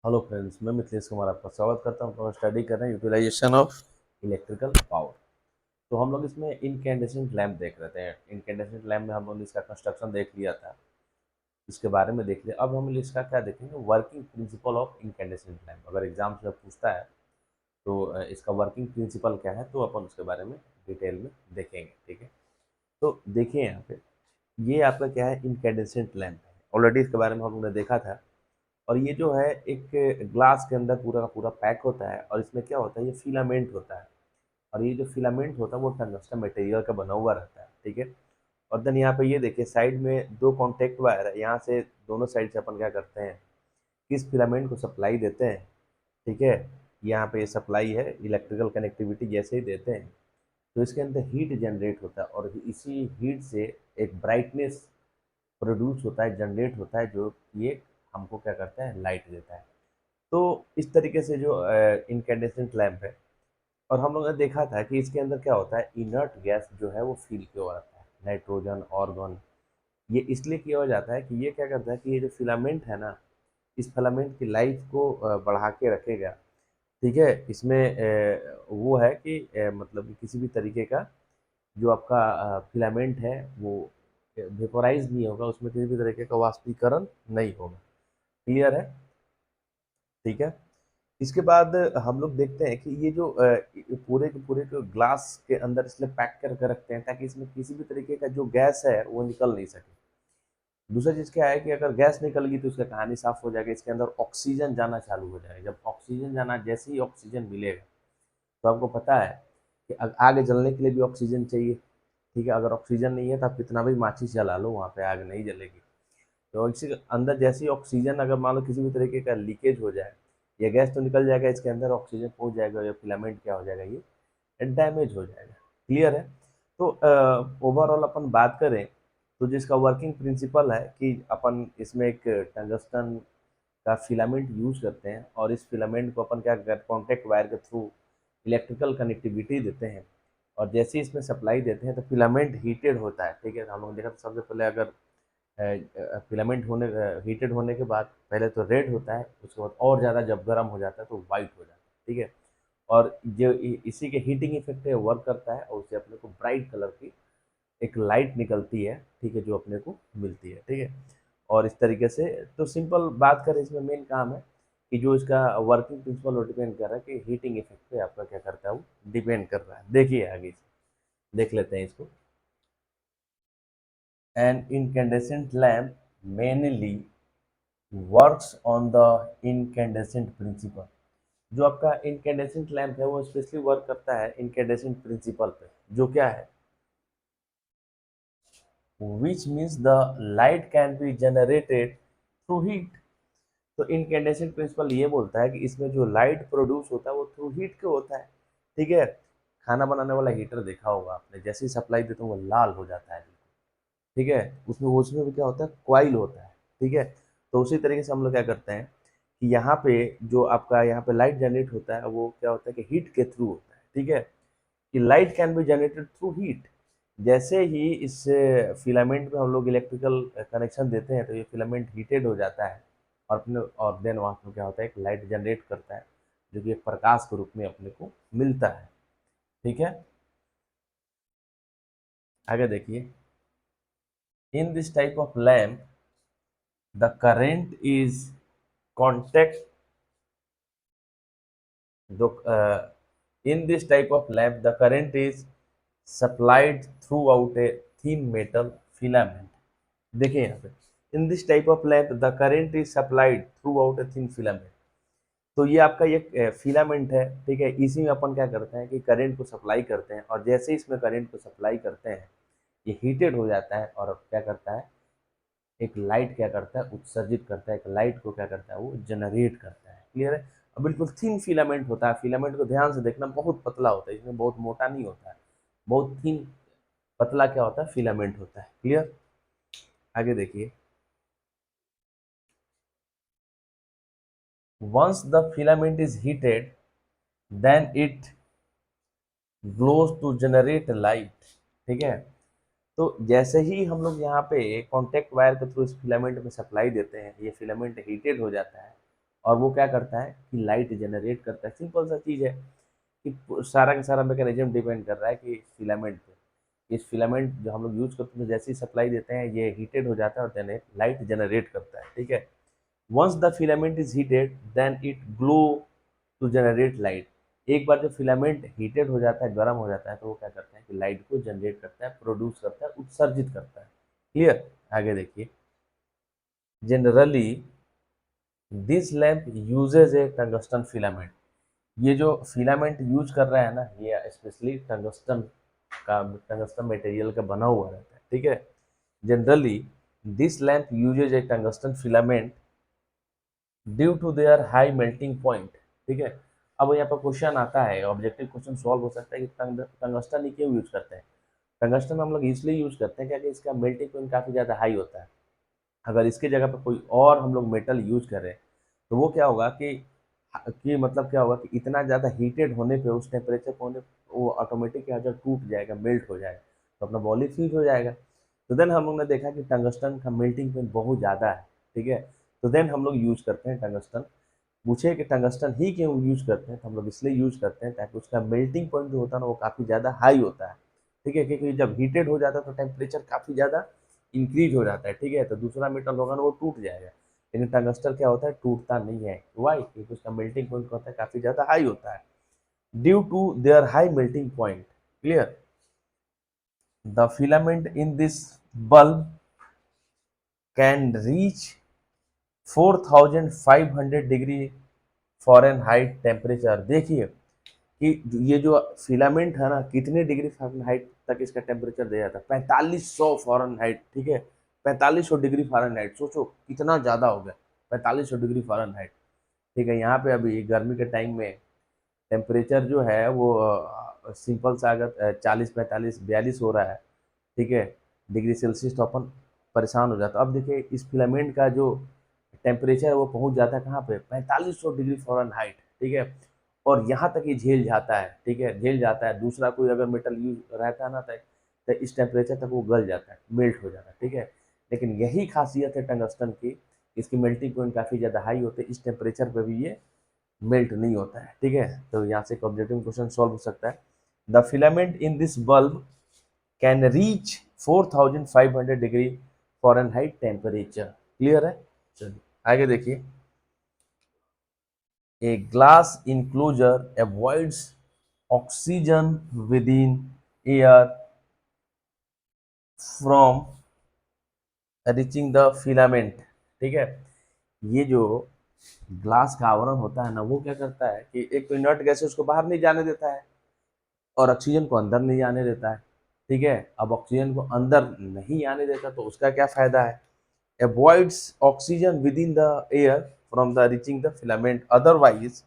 Hello friends, मैं मिथिलेश कुमार आपका स्वागत करता हूँ। तो स्टडी कर रहे हैं यूटिलाइजेशन ऑफ इलेक्ट्रिकल पावर। तो हम लोग इसमें इनकैंडेसेंट लैम्प देख रहे थे। इनकैंडेसेंट लैम्प में हम लोग इसका कंस्ट्रक्शन देख लिया था, इसके बारे में देख लिया। अब हम इसका क्या देखेंगे, working principle of incandescent lamp. अगर एग्जाम से पूछता है तो इसका वर्किंग प्रिंसिपल क्या है, तो अपन उसके बारे में डिटेल में देखेंगे। ठीक है, तो देखिए यहाँ पे ये आपका क्या है, इनकैंडेसेंट लैम्प है। ऑलरेडी इसके बारे में हम लोगों ने देखा था। और ये जो है एक ग्लास के अंदर पूरा का पूरा पैक होता है, और इसमें क्या होता है, ये फिलामेंट होता है। और ये जो फिलामेंट होता है वो टंगस्टन मटेरियल का बना हुआ रहता है। ठीक है, और देन यहाँ पे ये देखिए साइड में दो कॉन्टेक्ट वायर है। यहाँ से दोनों साइड से अपन क्या करते हैं, किस फिलामेंट को सप्लाई देते हैं। ठीक है, यहाँ पे ये सप्लाई है, इलेक्ट्रिकल कनेक्टिविटी जैसे ही देते हैं तो इसके अंदर हीट जनरेट होता है, और इसी हीट से एक ब्राइटनेस प्रोड्यूस होता है, जनरेट होता है, जो ये हमको क्या करता है, लाइट देता है। तो इस तरीके से जो इनकैंडेसेंट लैंप है, और हम लोगों ने देखा था कि इसके अंदर क्या होता है, इनर्ट गैस जो है वो फील किया हुआ रहता है, नाइट्रोजन, ऑर्गन। ये इसलिए किया हो जाता है कि ये क्या करता है कि ये जो फिलामेंट है ना, इस फिलामेंट की लाइफ को बढ़ा के रखेगा। ठीक है, इसमें वो है कि मतलब कि किसी भी तरीके का जो आपका फिलामेंट है वो वेपोराइज नहीं होगा, उसमें किसी भी तरीके का वाष्पीकरण नहीं होगा। क्लियर है? ठीक है, इसके बाद हम लोग देखते हैं कि ये जो पूरे के पूरे को ग्लास के अंदर इसलिए पैक करके रखते हैं ताकि इसमें किसी भी तरीके का जो गैस है वो निकल नहीं सके। दूसरा चीज़ क्या है कि अगर गैस निकल गई तो उसका कहानी साफ हो जाएगी, इसके अंदर ऑक्सीजन जाना चालू हो जाएगा। जब ऑक्सीजन जाना, जैसे ही ऑक्सीजन मिलेगा तो आपको पता है कि आग जलने के लिए भी ऑक्सीजन चाहिए। ठीक है, अगर ऑक्सीजन नहीं है तो आप कितना भी माचिस जला लो, वहाँ पे आग नहीं जलेगी। तो इसी के अंदर जैसे ही ऑक्सीजन, अगर मान लो किसी भी तरीके का लीकेज हो जाए, या गैस तो निकल जाएगा, इसके अंदर ऑक्सीजन पहुंच जाएगा, या फिलामेंट क्या हो जाएगा, ये डैमेज हो जाएगा। क्लियर है? तो ओवरऑल अपन बात करें तो जिसका वर्किंग प्रिंसिपल है कि अपन इसमें एक टंगस्टन का फिलामेंट यूज करते हैं, और इस फिलामेंट को अपन क्या करते हैं, कॉन्टेक्ट वायर के थ्रू इलेक्ट्रिकल कनेक्टिविटी देते हैं। और जैसे ही इसमें सप्लाई देते हैं तो फिलामेंट हीटेड होता है। ठीक है, हम लोग देखा तो सबसे पहले अगर फिलामेंट होने हीटेड होने के बाद पहले तो रेड होता है, उसके बाद और ज़्यादा जब गर्म हो जाता है तो वाइट हो जाता है। ठीक है, और जो इसी के हीटिंग इफेक्ट है वर्क करता है, और उससे अपने को ब्राइट कलर की एक लाइट निकलती है। ठीक है, जो अपने को मिलती है। ठीक है, और इस तरीके से तो सिंपल बात करें, इसमें मेन काम है कि जो इसका वर्किंग प्रिंसिपल वो डिपेंड कर रहा है कि हीटिंग इफेक्ट पे आपका क्या करता है, वो डिपेंड कर रहा है। देखिए आगे से देख लेते हैं इसको। An incandescent lamp mainly works on the incandescent principle. जो आपका इनकैंडेसेंट लैंप है वो स्पेशली वर्क करता है इनकैंडेसेंट प्रिंसिपल पे, जो क्या है, which means the light can be generated through heat. तो इनकैंडेसेंट प्रिंसिपल ये बोलता है कि इसमें जो लाइट प्रोड्यूस होता है वो थ्रू हीट के होता है। ठीक है, खाना बनाने वाला हीटर देखा होगा आपने, जैसे ही सप्लाई देते हैं वो लाल हो जाता है। ठीक है, उसमें उसमें भी क्या होता है, कॉइल होता है। ठीक है, तो उसी तरीके से हम लोग क्या करते हैं कि यहाँ पे जो आपका यहाँ पे लाइट जनरेट होता है वो क्या होता है कि हीट के थ्रू होता है। ठीक है, कि light can be generated through heat. जैसे ही इस फिलामेंट में हम लोग इलेक्ट्रिकल कनेक्शन देते हैं तो ये फिलामेंट हीटेड हो जाता है, और अपने और देन वहाँ पर क्या होता है, एक लाइट जनरेट करता है, जो कि एक प्रकाश के रूप में अपने को मिलता है। ठीक है, आगे देखिए। In this type of lamp the current is contact the in this type of lamp the current is supplied throughout a thin metal filament। देखिए यहाँ पे, in this type of lamp the current is supplied through out a thin filament. तो ये आपका ये filament है। ठीक है, इसी में अपन क्या करते हैं कि करंट को सप्लाई करते हैं, और जैसे ही इसमें करंट को सप्लाई करते हैं ये हीटेड हो जाता है, और अब क्या करता है, एक लाइट क्या करता है, उत्सर्जित करता है, एक लाइट को क्या करता है, वो जनरेट करता है। क्लियर है? अब बिल्कुल थिन फिलामेंट होता है। फिलामेंट को ध्यान से देखना, बहुत पतला होता है, इसमें बहुत मोटा नहीं होता है, बहुत थिन पतला क्या होता है, फिलामेंट होता है। क्लियर? आगे देखिए। Once the filament is heated then it glows to generate light. ठीक है, तो जैसे ही हम लोग यहाँ पे कॉन्टेक्ट वायर के थ्रू इस फिलामेंट में सप्लाई देते हैं, ये फिलामेंट हीटेड हो जाता है, और वो क्या करता है कि लाइट जनरेट करता है। सिंपल सा चीज़ है कि सारा का सारा मैकेनिज्म डिपेंड कर रहा है कि फिलामेंट पे। इस फिलामेंट जो हम लोग यूज करते हैं, जैसे ही सप्लाई देते हैं ये हीटेड हो जाता है और देन लाइट जनरेट करता है, ठीक है। Once the filament is heated then it glow to generate light. एक बार जब फिलामेंट हीटेड हो जाता है, गर्म हो जाता है, तो वो क्या करता है कि लाइट को जनरेट करता है, प्रोड्यूस करता है, उत्सर्जित करता है। क्लियर? आगे देखिए, generally this lamp uses a tungsten filament. ये जो फिलामेंट यूज कर रहा है ना, ये स्पेशली टंगस्टन मटेरियल का बना हुआ रहता है, ठीक है। Generally this lamp uses a tungsten filament due to their high melting point, ठीक है। अब यहाँ पर क्वेश्चन आता है, ऑब्जेक्टिव क्वेश्चन सॉल्व हो सकता है कि टंगस्टन ही क्यों यूज करते हैं। टंगस्टन हम लोग इसलिए यूज करते हैं क्योंकि इसका मेल्टिंग पॉइंट काफ़ी ज़्यादा हाई होता है। अगर इसकी जगह पर कोई और हम लोग मेटल यूज करें तो वो क्या होगा कि मतलब क्या होगा कि इतना ज़्यादा हीटेड होने पे, उस टेम्परेचर पे होने वो ऑटोमेटिक क्या हो जाएगा, टूट जाएगा, मेल्ट हो जाएगा, तो अपना बॉडी फ्यूज हो जाएगा। तो देन हम लोग ने देखा कि टंगस्टन का मेल्टिंग पॉइंट बहुत ज़्यादा है, ठीक है। तो देन हम लोग यूज करते हैं टंगस्टन। पूछे कि टंगस्टन ही क्यों यूज करते हैं, तो हम लोग इसलिए यूज करते हैं ताकि उसका मेल्टिंग पॉइंट जो होता है ना वो काफ़ी ज़्यादा हाई होता है, ठीक है। क्योंकि जब हीटेड हो जाता है तो टेम्परेचर काफ़ी ज़्यादा इंक्रीज हो जाता है, ठीक है। तो दूसरा मेटल होगा ना वो टूट जाएगा, लेकिन टंगस्टन क्या होता है, टूटता नहीं है। वाई? क्योंकि उसका मेल्टिंग पॉइंट होता है काफ़ी ज़्यादा हाई होता है, due to their high melting point. Clear? The filament in this bulb can reach 4500 degree Fahrenheit temperature. देखिए कि ये जो फिलामेंट है ना, कितने डिग्री फ़ारेनहाइट तक इसका टेम्परेचर दे जाता है, 4500 फ़ारेनहाइट, ठीक है। 4500 डिग्री फ़ारेनहाइट, सोचो कितना ज़्यादा हो गया, 4500 डिग्री फ़ारेनहाइट, ठीक है। यहाँ पे अभी गर्मी के टाइम में टेम्परेचर जो है वो सिंपल सा अगर 40 45 42 हो रहा है, ठीक है, डिग्री सेल्सियस, तो अपन परेशान हो जाता। अब देखिए इस फिलामेंट का जो टेम्परेचर है वो पहुंच जाता है कहाँ पे, 4500 डिग्री फ़ारेनहाइट, ठीक है। और यहाँ तक ये झेल जाता है, ठीक है, झेल जाता है। दूसरा कोई अगर मेटल यूज रहता है ना तो इस टेम्परेचर तक वो गल जाता है, मेल्ट हो जाता है, ठीक है। लेकिन यही खासियत है टंगस्टन की, इसकी मेल्टिंग पॉइंट काफ़ी ज़्यादा हाई होते हैं, इस टेम्परेचर पे भी ये मेल्ट नहीं होता है, ठीक है। तो यहाँ से एक ऑब्जेक्टिव क्वेश्चन सॉल्व हो सकता है। The filament in this bulb can reach 4500 degree Fahrenheit temperature. Clear है? चलिए आगे देखिए, a glass enclosure avoids oxygen within air from reaching the filament, ठीक है। ये जो ग्लास का आवरण होता है ना, वो क्या करता है कि एक तो इनर्ट गैस है उसको बाहर नहीं जाने देता है और ऑक्सीजन को अंदर नहीं आने देता है, ठीक है। अब ऑक्सीजन को अंदर नहीं आने देता तो उसका क्या फायदा है, avoids oxygen within the air from the reaching the filament, otherwise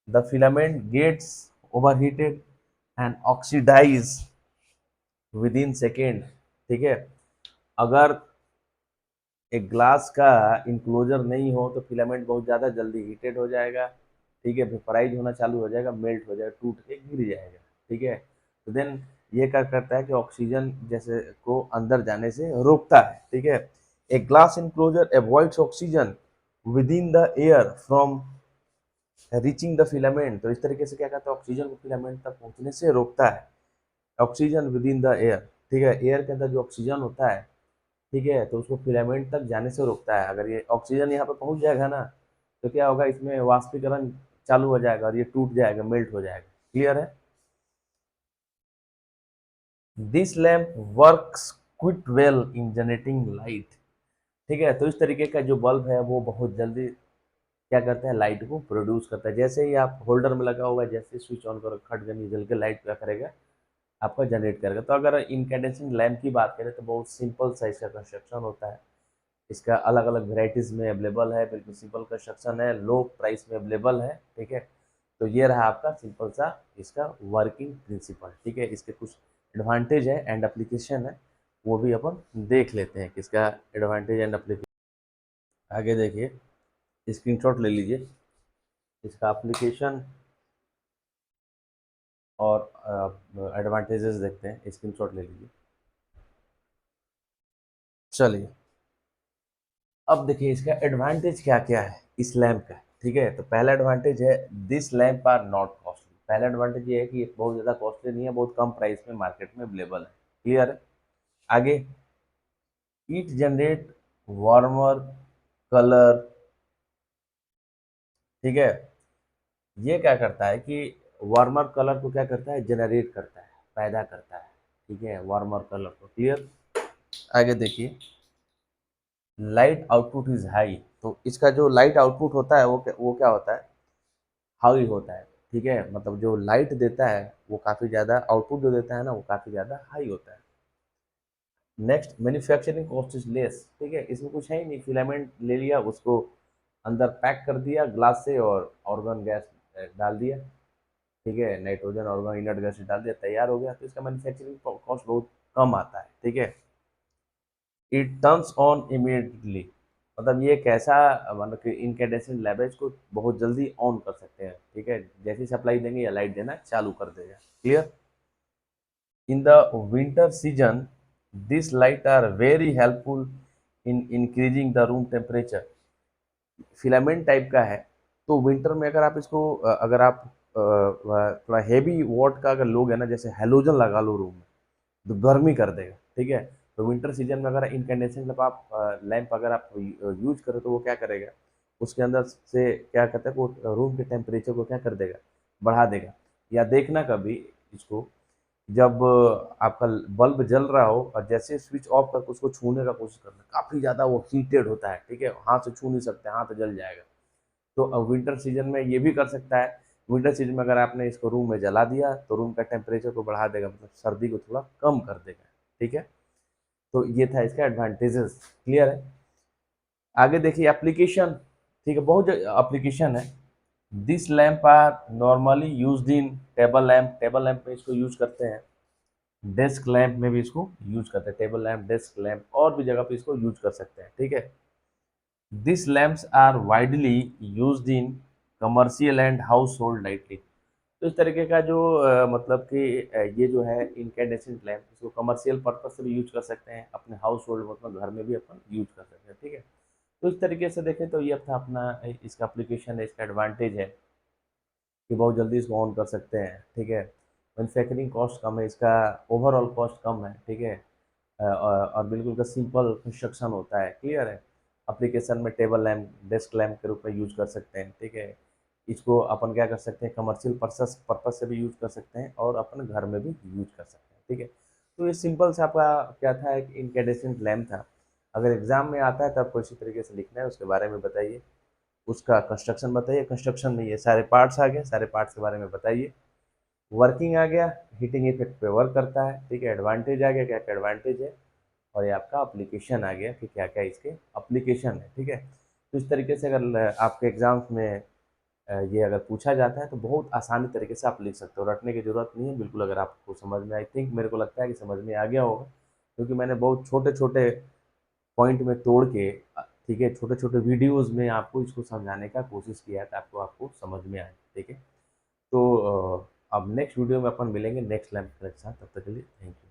the filament gets overheated and oxidize within second, ठीक है। अगर एक ग्लास का इंक्लोजर नहीं हो तो फिलामेंट बहुत ज़्यादा जल्दी हीटेड हो जाएगा, ठीक है, वेपराइज होना चालू हो जाएगा, मेल्ट हो जाएगा, टूट के गिर जाएगा, ठीक है। तो देन ये क्या करता है कि ऑक्सीजन जैसे को अंदर जाने से रोकता है, ठीक है। A glass enclosure avoids oxygen with in the air from reaching the filament. तो इस तरीके से क्या करता है, ऑक्सीजन को फिलामेंट तक पहुंचने से रोकता है। Oxygen with in the air, ठीक है, एयर के अंदर जो ऑक्सीजन होता है, ठीक है, तो उसको फिलामेंट तक जाने से रोकता है। अगर ये ऑक्सीजन यहाँ पे पहुंच जाएगा ना तो क्या होगा, इसमें वाष्पीकरण चालू हो जाएगा और ये टूट जाएगा, मेल्ट हो जाएगा। क्लियर है? This lamp works quit well in generating light, ठीक है। तो इस तरीके का जो बल्ब है वो बहुत जल्दी क्या करता है, लाइट को प्रोड्यूस करता है। जैसे ही आप होल्डर में लगा हुआ है, जैसे स्विच ऑन करो, खट गनी जल के लाइट क्या करेगा, आपका जनरेट करेगा। तो अगर इनकैंडेसेंट लैम्प की बात करें तो बहुत सिंपल सा इसका कंस्ट्रक्शन होता है। इसका अलग अलग वेराइटीज़ में अवेलेबल है, बिल्कुल सिंपल कंस्ट्रक्शन है, लो प्राइस में अवेलेबल है, ठीक है। तो ये रहा आपका सिंपल सा इसका वर्किंग प्रिंसिपल, ठीक है। इसके कुछ एडवांटेज है एंड एप्लीकेशन है, वो भी अपन देख लेते हैं कि इसका एडवांटेज एंड एप्लीकेशन। आगे देखिए, स्क्रीनशॉट ले लीजिए, इसका एप्लीकेशन और एडवांटेजेस देखते हैं, स्क्रीनशॉट ले लीजिए। चलिए अब देखिए इसका एडवांटेज क्या क्या है। इस लैम्प का, ठीक है। तो पहला एडवांटेज है this lamp are not costly. पहला एडवांटेज ये है कि ये बहुत ज़्यादा कॉस्टली नहीं है, बहुत कम प्राइस में मार्केट में अवेलेबल है। क्लियर है। आगे, इट जनरेट वार्मर कलर, ठीक है। ये क्या करता है कि वार्मर कलर को क्या करता है, जनरेट करता है, पैदा करता है, ठीक है, वार्मर कलर को। क्लियर। आगे देखिए, लाइट आउटपुट इज हाई। तो इसका जो लाइट आउटपुट होता है वो क्या होता है, हाई होता है, ठीक है। मतलब जो लाइट देता है वो काफ़ी ज़्यादा, आउटपुट जो देता है ना वो काफ़ी ज़्यादा हाई होता है। Next, manufacturing cost is less, ठीक है। इसमें कुछ है ही नहीं, फिलामेंट ले लिया, उसको अंदर पैक कर दिया ग्लास से और ऑर्गन गैस डाल दिया, ठीक है, नाइट्रोजन ऑर्गन इनर्ट गैस डाल दिया, तैयार हो गया। तो इसका मैन्युफैक्चरिंग कॉस्ट बहुत कम आता है, ठीक है। इट टर्न्स ऑन इमीडिएटली, मतलब ये एक ऐसा, मतलब कि इनकैंडेसेंट लैब है, इसको बहुत जल्दी ऑन कर सकते हैं, ठीक है। जैसी सप्लाई देंगे या लाइट देना चालू कर देगा। Clear. In the winter season this light are very helpful in increasing the room temperature. Filament type का है, तो विंटर में अगर आप इसको अगर आप थोड़ा हेवी वॉट का अगर लोगे ना, जैसे हेलोजन लगा लो रूम में, तो गर्मी कर देगा, ठीक है। तो विंटर सीजन में अगर इनकैंडेसेंट लैंप अगर आप यूज करो तो वो क्या करेगा, उसके अंदर से क्या करता है, वो रूम के टेम्परेचर को क्या कर देगा, बढ़ा देगा। या देखना कभी इसको, जब आपका बल्ब जल रहा हो और जैसे स्विच ऑफ करके उसको छूने का कोशिश करना, काफ़ी ज़्यादा वो हीटेड होता है, ठीक है, हाथ से छू नहीं सकते, हाथ जल जाएगा। तो अब विंटर सीजन में ये भी कर सकता है। विंटर सीजन में अगर आपने इसको रूम में जला दिया तो रूम का टेम्परेचर को बढ़ा देगा, मतलब सर्दी को थोड़ा कम कर देगा, ठीक है। तो ये था इसका एडवांटेजेस। क्लियर है। आगे देखिए एप्लीकेशन, ठीक है, बहुत एप्लीकेशन है। This lamp are normally use in table lamp, table lamp में इसको यूज करते हैं, डेस्क लैम्प में भी इसको यूज करते हैं, टेबल लैम्प, डेस्क लैम्प और भी जगह पे इसको यूज कर सकते हैं, ठीक है। This lamps are widely used in commercial and household lighting. तो इस तरीके का जो मतलब कि ये जो है इनकैंडेसेंट लैम्प, इसको कमर्शियल पर्पज से भी यूज कर सकते हैं, अपने हाउस होल्ड मतलब घर में भी अपन यूज कर सकते हैं, ठीक है। तो इस तरीके से देखें तो ये था अपना इसका एप्लीकेशन है, इसका एडवांटेज है कि बहुत जल्दी इसको ऑन कर सकते हैं, ठीक है। मैन्युफैक्चरिंग कॉस्ट कम है इसका, ओवरऑल कॉस्ट कम है, ठीक है। और बिल्कुल का सिंपल कंस्ट्रक्शन होता है। क्लियर है। एप्लीकेशन में टेबल लैम्प, डेस्क लैम्प के रूप में यूज कर सकते हैं, ठीक है। इसको अपन क्या कर सकते हैं, कमर्शियल पर्पज से भी यूज कर सकते हैं और अपन घर में भी यूज कर सकते हैं, ठीक है। तो ये सिंपल से आपका क्या था, एक इनकैंडेसेंट लैम्प था। अगर एग्जाम में आता है तो आपको इसी तरीके से लिखना है, उसके बारे में बताइए, उसका कंस्ट्रक्शन बताइए, कंस्ट्रक्शन में ये सारे पार्ट्स आ गए, सारे पार्ट्स के बारे में बताइए। वर्किंग आ गया, हीटिंग इफेक्ट पे वर्क करता है, ठीक है। एडवांटेज आ गया, क्या क्या एडवांटेज है, और ये आपका एप्लीकेशन आ गया कि क्या क्या इसके एप्लीकेशन है, ठीक है। तो इस तरीके से अगर आपके एग्जाम्स में ये अगर पूछा जाता है तो बहुत आसानी तरीके से आप लिख सकते हो, रटने की जरूरत नहीं है बिल्कुल। अगर आपको समझ में, आई थिंक मेरे को लगता है कि समझ में आ गया होगा, क्योंकि मैंने बहुत छोटे छोटे पॉइंट में तोड़ के, ठीक है, छोटे छोटे वीडियोज़ में आपको इसको समझाने का कोशिश किया है ताकि आपको समझ में आए, ठीक है। तो अब नेक्स्ट वीडियो में अपन मिलेंगे नेक्स्ट लैम्प के साथ, तब तक के लिए थैंक यू।